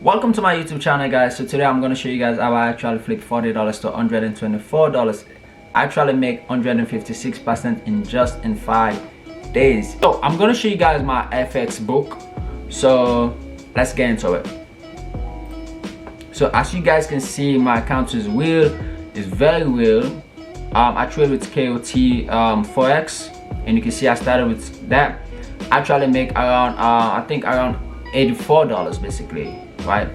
Welcome to my YouTube channel, guys. So today I'm going to show you guys how I actually flip $40 to $124. I actually make 156% in 5 days. So I'm going to show you guys my FX book. So let's get into it. So as you guys can see, my account is real. It's very real. I trade with KOT Forex, and you can see I started with that. I actually make around I think around $84 basically, right?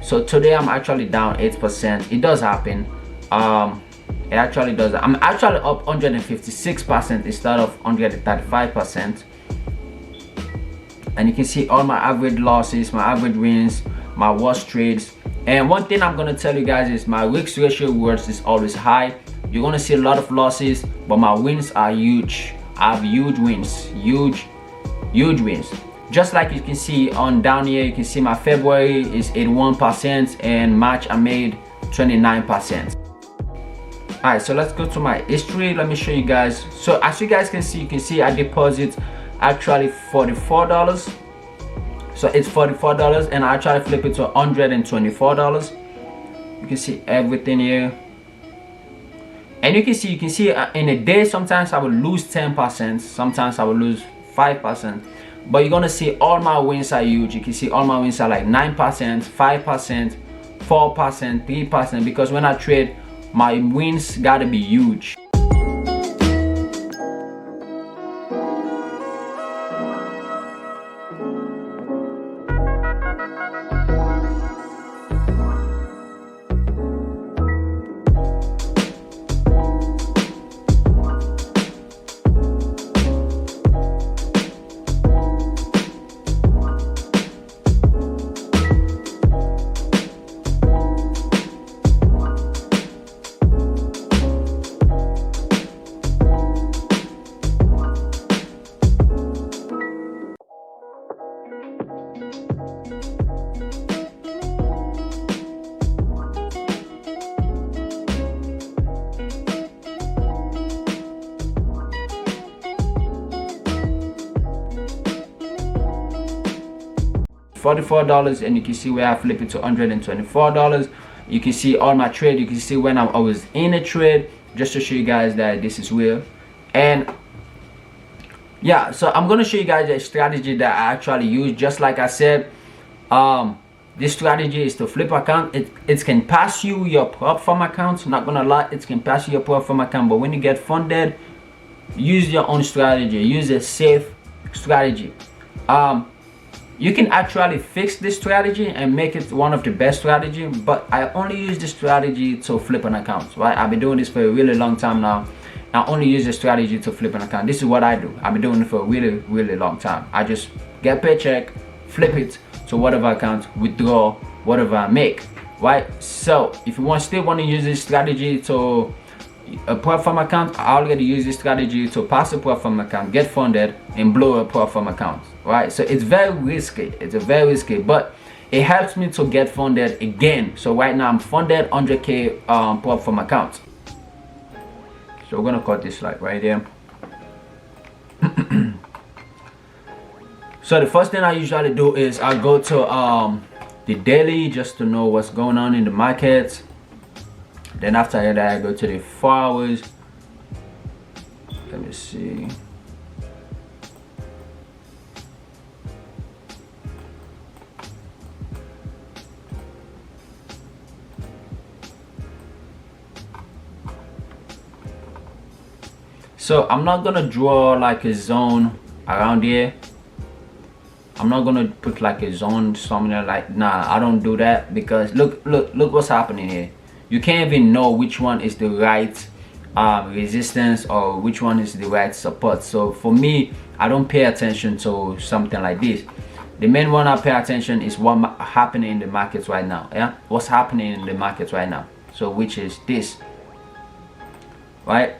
So today I'm actually down 8%. It does happen. It actually does. I'm actually up 156% instead of 135%. And you can see all my average losses, my average wins, my worst trades. And one thing I'm gonna tell you guys is my risk ratio rewards is always high. You're gonna see a lot of losses, but my wins are huge. I have huge wins, huge wins. Just like you can see on down here, you can see my February is 81% and March I made 29%. Alright, so let's go to my history. Let me show you guys. So as you guys can see I deposit actually $44. So it's $44 and I try to flip it to $124. You can see everything here. And you can see in a day, sometimes I will lose 10%, sometimes I will lose 5%. But you're gonna see all my wins are huge. You can see all my wins are like 9%, 5%, 4%, 3%, because when I trade, my wins gotta be huge. $44, and you can see where I flip it to $124. You can see all my trade. You can see when I was in a trade, just to show you guys that this is real. And yeah, so I'm gonna show you guys a strategy that I actually use. Just like I said, this strategy is to flip account. It can pass you your prop firm account. Not gonna lie, it can pass you your prop firm account, but when you get funded, use your own strategy. Use a safe strategy. You can actually fix this strategy and make it one of the best strategy, but I only use this strategy to flip an account, right? I've been doing this for a really long time now. I only use this strategy to flip an account. This is what I do. I've been doing it for a really long time. I just get paycheck, flip it to whatever account, withdraw whatever I make, right? So if you still want to use this strategy to a prop firm account, I already use this strategy to pass a prop firm account, get funded, and blow a prop firm account, right? So it's very risky. It's a very risky, but it helps me to get funded again. So right now I'm funded 100K prop firm account. So we're gonna cut this like right there. So the first thing I usually do is I go to the daily just to know what's going on in the market. Then after that I go to the 4 hours. Let me see. So I'm not gonna draw like a zone around here. I'm not gonna put like a zone somewhere like, nah, I don't do that, because look what's happening here. You can't even know which one is the right resistance or which one is the right support. So for me, I don't pay attention to something like this. The main one I pay attention is what happening in the markets right now. Yeah, what's happening in the markets right now. So which is this, right?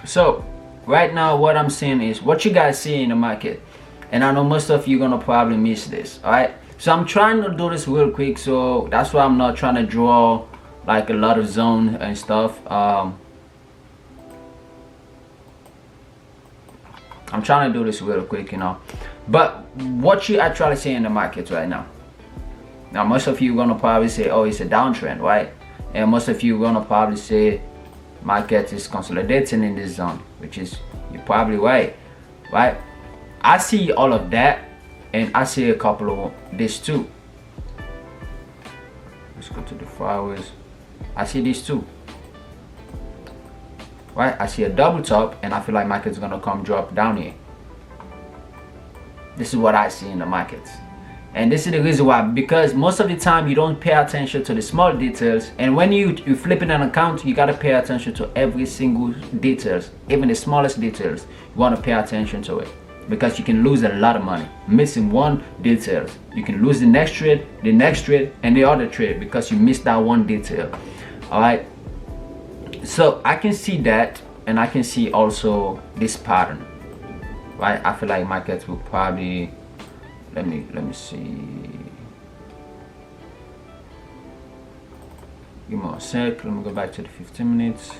So right now what I'm saying is what you guys see in the market, and I know most of you gonna probably miss this. All right, so I'm trying to do this real quick, so that's why I'm not trying to draw like a lot of zone and stuff. I'm trying to do this real quick, you know. But what you actually see in the market right now, most of you gonna probably say, oh, it's a downtrend, right? And most of you gonna probably say market is consolidating in this zone, which is, you're probably right. I see all of that, and I see a couple of this too. Let's go to the 4 hours. I see these two, right? I see a double top, and I feel like market's gonna come drop down here. This is what I see in the markets, and this is the reason why, because most of the time you don't pay attention to the small details, and when you're flipping an account, you got to pay attention to every single details, even the smallest details. You want to pay attention to it, because you can lose a lot of money missing one detail. You can lose the next trade, and the other trade, because you missed that one detail. All right, so I can see that, and I can see also this pattern, right? I feel like markets will probably, let me see, give me a sec, let me go back to the 15 minutes.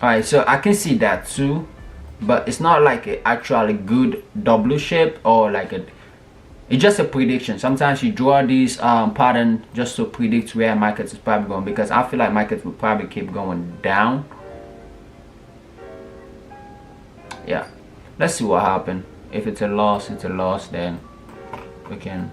Alright, so I can see that too, but it's not like a actually good W shape, or like it's just a prediction. Sometimes you draw these pattern just to predict where markets is probably going, because I feel like markets will probably keep going down. Yeah, let's see what happens. If it's a loss, it's a loss, then we can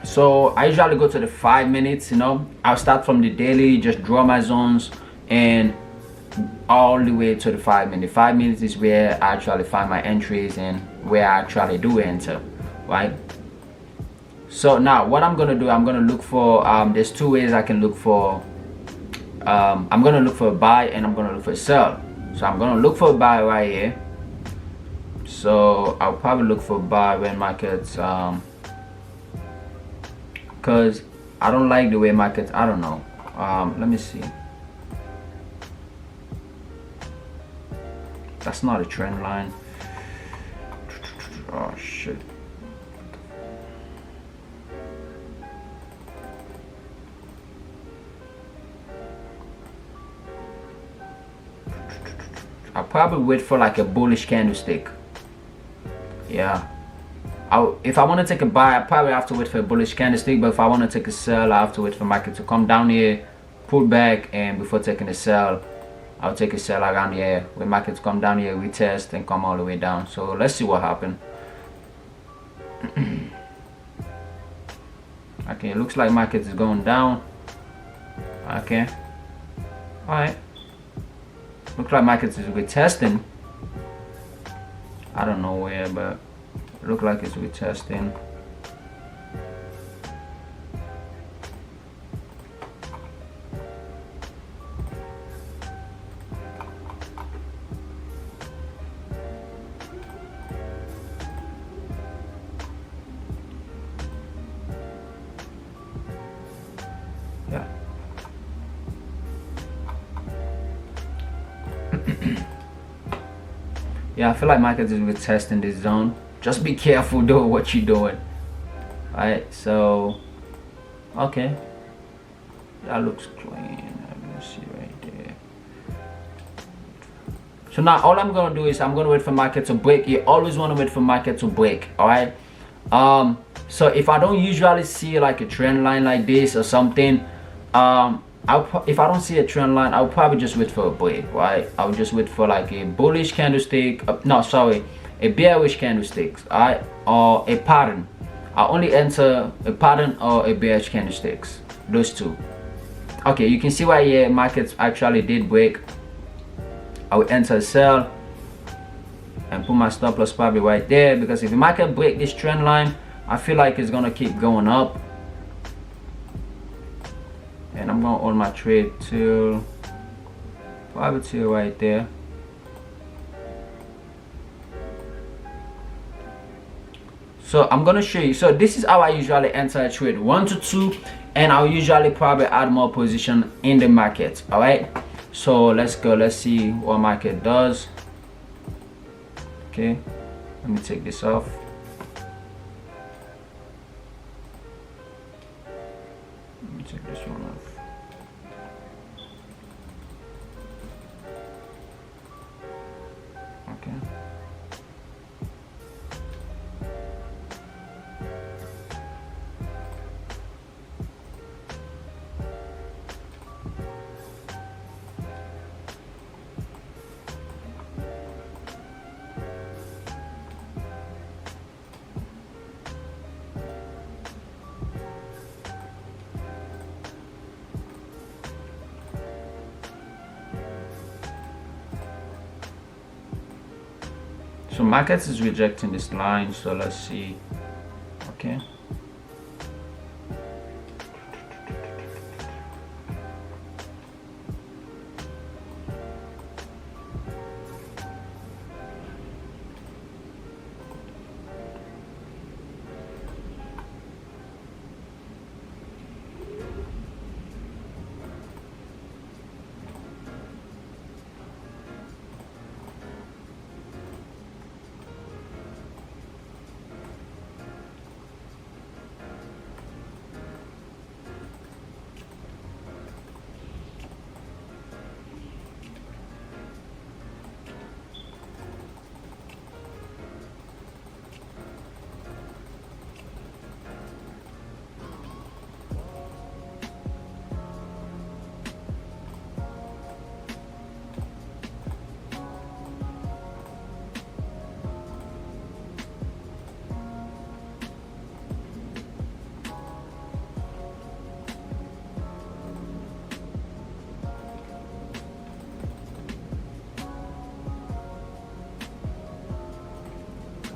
so I usually go to the 5 minutes, you know. I'll start from the daily, just draw my zones, and all the way to the 5 minutes. 5 minutes is where I actually find my entries and where I actually do enter, right? So now what I'm gonna do, I'm gonna look for there's two ways I can look for. I'm gonna look for a buy, and I'm gonna look for a sell. So I'm gonna look for a buy right here. So I'll probably look for a buy when markets because I don't like the way markets, I don't know, let me see, that's not a trend line. Oh shit, I'll probably wait for like a bullish candlestick. Yeah, if I want to take a buy, I probably have to wait for a bullish candlestick. But if I want to take a sell, I have to wait for market to come down here, pull back, and before taking a sell, I'll take a sell around here. When markets come down here, retest and come all the way down. So let's see what happens. Okay, it looks like market is going down. Okay, all right. Looks like market is retesting. I don't know where, but it looks like it's retesting. Yeah. Yeah, I feel like market is retesting this zone. Just be careful though what you're doing. Alright, so okay, that looks clean. Let me see right there. So now all I'm gonna do is I'm gonna wait for market to break. You always want to wait for market to break. All right, so if I don't usually see like a trend line like this or something, if I don't see a trend line, I'll probably just wait for a break, right? I'll just wait for like a bullish candlestick, no sorry, a bearish candlestick, all right, or a pattern. I'll only enter a pattern or a bearish candlesticks, those two. Okay, you can see why here markets actually did break. I will enter sell and put my stop loss probably right there, because if the market break this trend line, I feel like it's gonna keep going up. And I'm gonna hold my trade till probably till right there. So I'm gonna show you. So this is how I usually enter a trade, 1 to 2, and I'll usually probably add more position in the market. All right, so let's go. Let's see what market does. Okay, let me take this off. Let me take this one off. Okay. So market is rejecting this line, so let's see. Okay,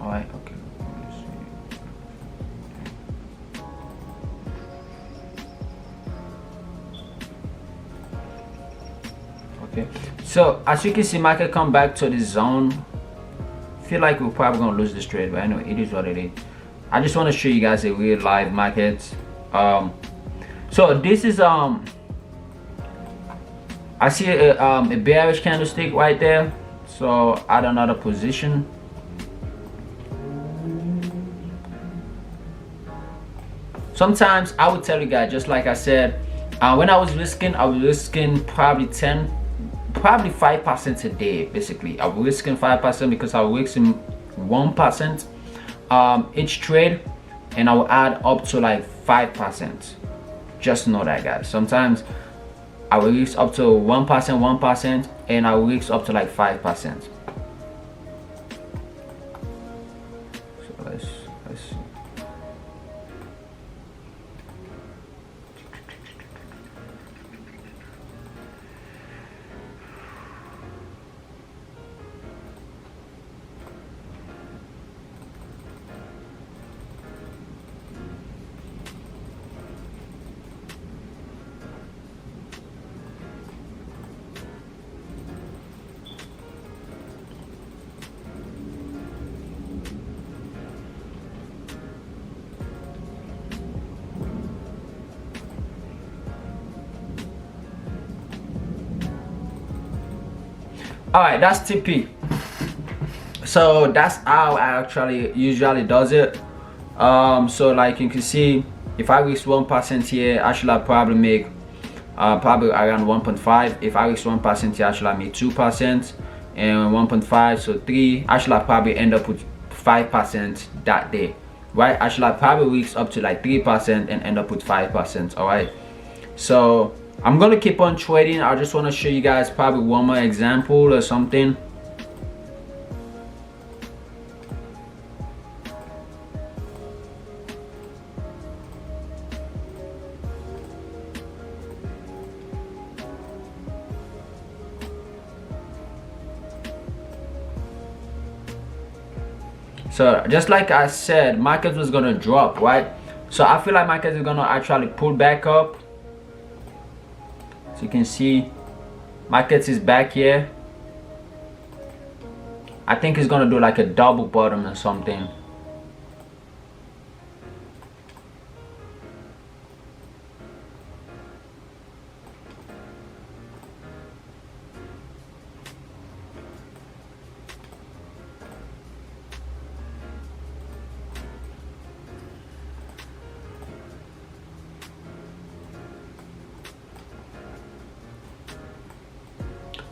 all right, okay. Let me see. Okay, so as you can see, market come back to this zone. Feel like we're probably gonna lose this trade, but anyway, it is what it is. I just want to show you guys a real live market. So this is I see a bearish candlestick right there, so add another position. Sometimes I would tell you guys, just like I said, when I was risking probably 5% a day. Basically, I was risking 5% because I was risking 1% each trade, and I will add up to like 5%. Just know that, guys. Sometimes I will risk up to 1%, and I will risk up to like 5%. So let's see. All right, that's TP. So that's how I actually usually does it. So like you can see, if I risk 1% here, actually I probably make probably around 1.5. If I risk 1% here, actually I make 2%, and 1.5, so 3. Actually I probably end up with 5% that day, right? Actually I probably risk up to like 3% and end up with 5%. All right, so I'm gonna keep on trading. I just want to show you guys probably one more example or something. So just like I said, market was gonna drop, right? So I feel like market is gonna actually pull back up. So you can see market is back here. I think it's gonna do like a double bottom or something.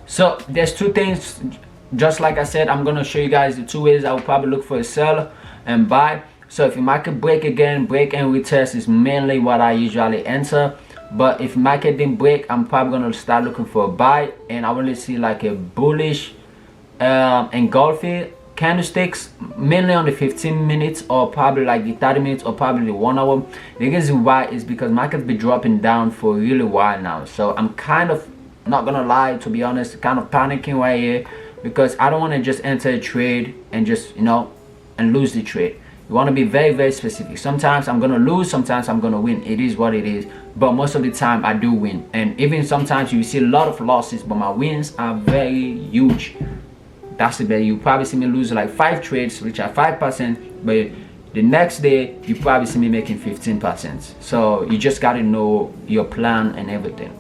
So there's two things, just like I said, I'm gonna show you guys the two ways I will probably look for a sell and buy. So if the market break again, break and retest is mainly what I usually enter. But if market didn't break, I'm probably gonna start looking for a buy, and I really see like a bullish engulfing candlesticks, mainly on the 15 minutes or probably like the 30 minutes or probably the 1 hour. The reason why is because market's been dropping down for a really while now. So I'm kind of, not gonna lie, to be honest, kind of panicking right here, because I don't want to just enter a trade and just, you know, and lose the trade. You want to be very, very specific. Sometimes I'm gonna lose, sometimes I'm gonna win. It is what it is, but most of the time I do win. And even sometimes you see a lot of losses, but my wins are very huge. That's the bet. You probably see me lose like 5 trades, which are 5%, but the next day you probably see me making 15%. So you just got to know your plan and everything.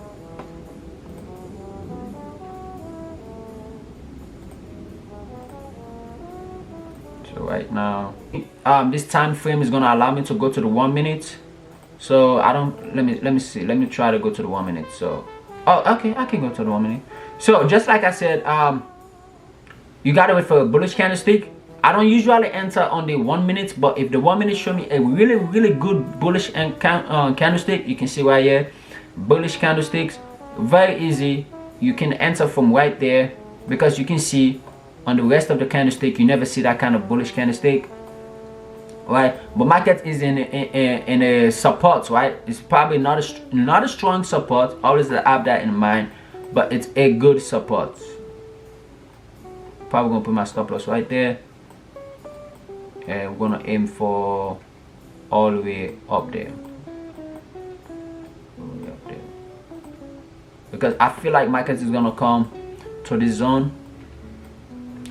So right now, this time frame is gonna allow me to go to the 1 minute. So I don't, let me see, let me try to go to the 1 minute. So, oh, okay, I can go to the 1 minute. So just like I said, you gotta wait for a bullish candlestick. I don't usually enter on the 1 minute, but if the 1 minute show me a really, really good bullish and candlestick, you can see right here, bullish candlesticks, very easy. You can enter from right there, because you can see on the rest of the candlestick, you never see that kind of bullish candlestick, right? But market is in a support, right? It's probably not a strong support. Always have that in mind, but it's a good support. Probably gonna put my stop loss right there, and we're gonna aim for all the way up there, because I feel like market is gonna come to this zone.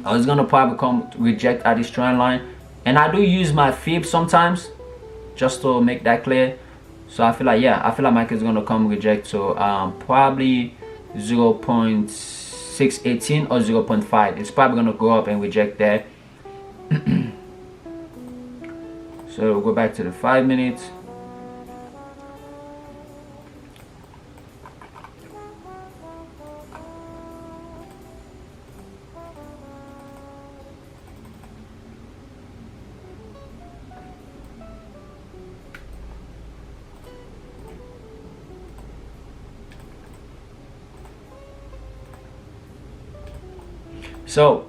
I was gonna probably come to reject at this trend line, and I do use my fib sometimes, just to make that clear. So I feel like, yeah, I feel like market is gonna come reject. So probably 0.618 or 0.5. It's probably gonna go up and reject there. So we'll go back to the 5 minutes. So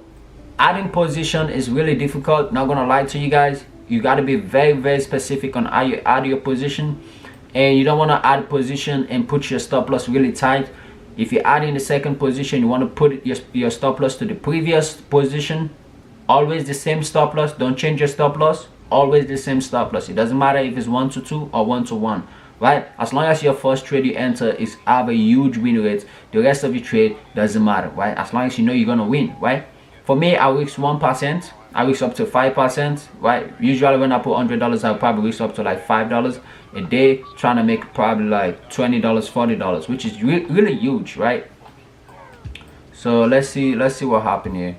adding position is really difficult, not gonna lie to you guys. You got to be very, very specific on how you add your position, and you don't want to add position and put your stop loss really tight. If you're adding the second position, you want to put your stop loss to the previous position. Always the same stop loss. Don't change your stop loss. Always the same stop loss. It doesn't matter if it's 1 to 2 or 1 to 1, right? As long as your first trade you enter is have a huge win rate, the rest of your trade doesn't matter, right? As long as you know you're gonna win, right? For me, I risk 1%. I risk up to 5%, right? Usually when I put $100, I'll probably risk up to like $5 a day, trying to make probably like $20, $40, which is really huge, right? So let's see what happened here.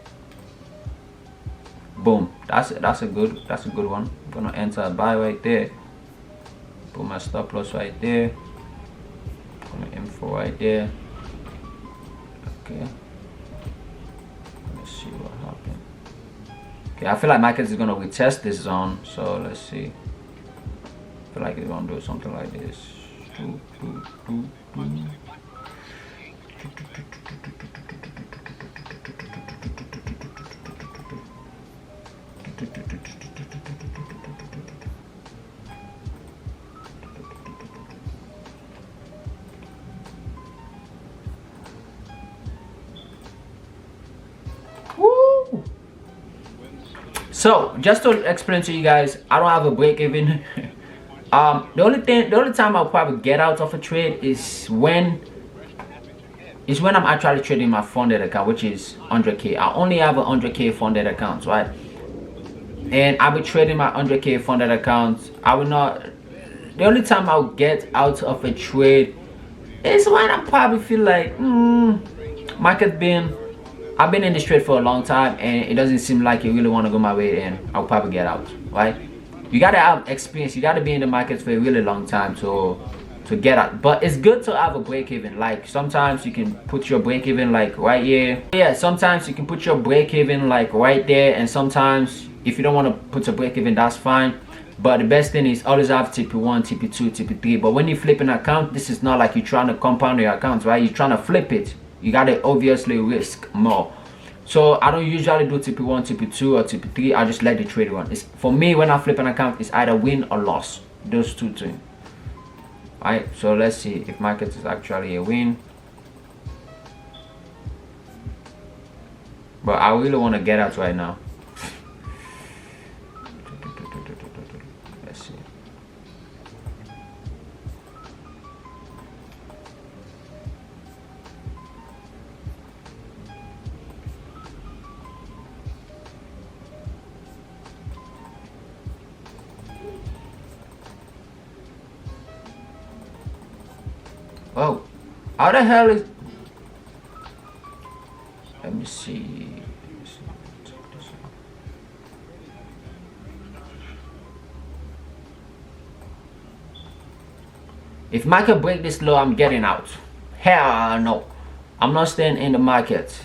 Boom. That's a good one. I'm gonna enter a buy right there. Put my stop loss right there. Gonna aim for right there. Okay. Let's see what happened. Okay, I feel like market is gonna retest this zone. So let's see. I feel like it's gonna do something like this. So just to explain to you guys, I don't have a break even. The only time I'll probably get out of a trade is when I'm actually trading my funded account, which is 100k. I only have a 100k funded account, right? And I'll be trading my 100k funded account. I will not. The only time I'll get out of a trade is when I probably feel like I've been in this trade for a long time and it doesn't seem like it really want to go my way, and I'll probably get out, right? You gotta have experience. You gotta be in the market for a really long time to get out. But it's good to have a break even. Like sometimes you can put your break even like right here. Yeah, sometimes you can put your break even like right there, and sometimes if you don't want to put a break even, that's fine. But the best thing is always have TP1, TP2, TP3. But when you flip an account, this is not like you're trying to compound your accounts, right? You're trying to flip it. You gotta obviously risk more. So I don't usually do TP1, TP2 or TP3. I just let the trade run. It's, for me, when I flip an account, it's either win or loss. Those two things. Alright, so let's see if market is actually a win. But I really want to get out right now. Let's see. Oh, how the hell is... Let me see. If market break this low, I'm getting out. Hell no. I'm not staying in the market.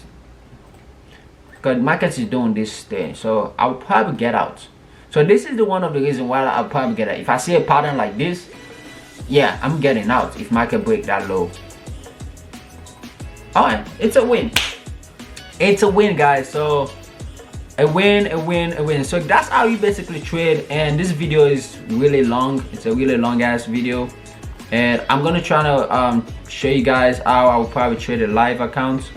Because market is doing this thing. So I'll probably get out. So this is the one of the reasons why I'll probably get out. If I see a pattern like this, yeah, I'm getting out if market break that low. Alright, it's a win. It's a win, guys. So a win, a win, a win. So that's how you basically trade. And this video is really long. It's a really long ass video. And I'm gonna try to show you guys how I will probably trade a live account.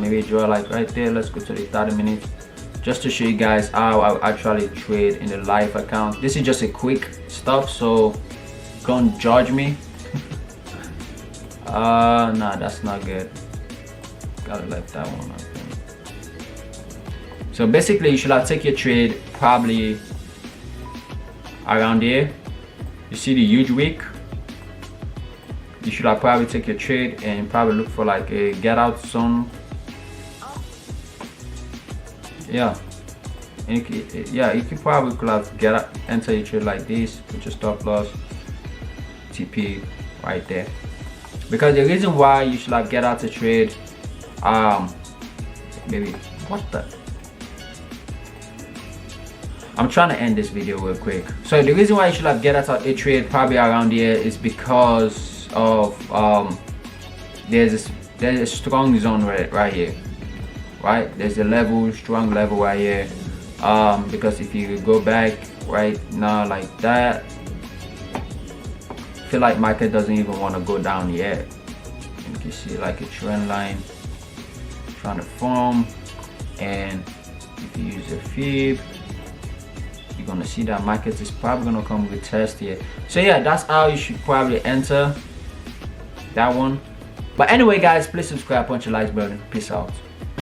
Maybe draw like right there. Let's go to the 30 minutes. Just to show you guys how I actually trade in the live account. This is just a quick stuff, so don't judge me. Nah, that's not good. Gotta let that one up. So basically, you should have take your trade probably around here. You see the huge wick. You should have probably take your trade and probably look for like a get out zone. Yeah, and you could probably could have enter your trade like this, put your stop loss, TP right there. Because the reason why you should have get out the trade, maybe what the? I'm trying to end this video real quick. So the reason why you should have get out a trade probably around here is because of there's a strong zone right here. Right, there's a level, strong level right here. Because if you go back right now like that, I feel like market doesn't even want to go down yet. And you can see like a trend line trying to form, and if you use a fib, you're gonna see that market is probably gonna come with test here. So yeah, that's how you should probably enter that one. But anyway, guys, please subscribe, punch the like button. Peace out.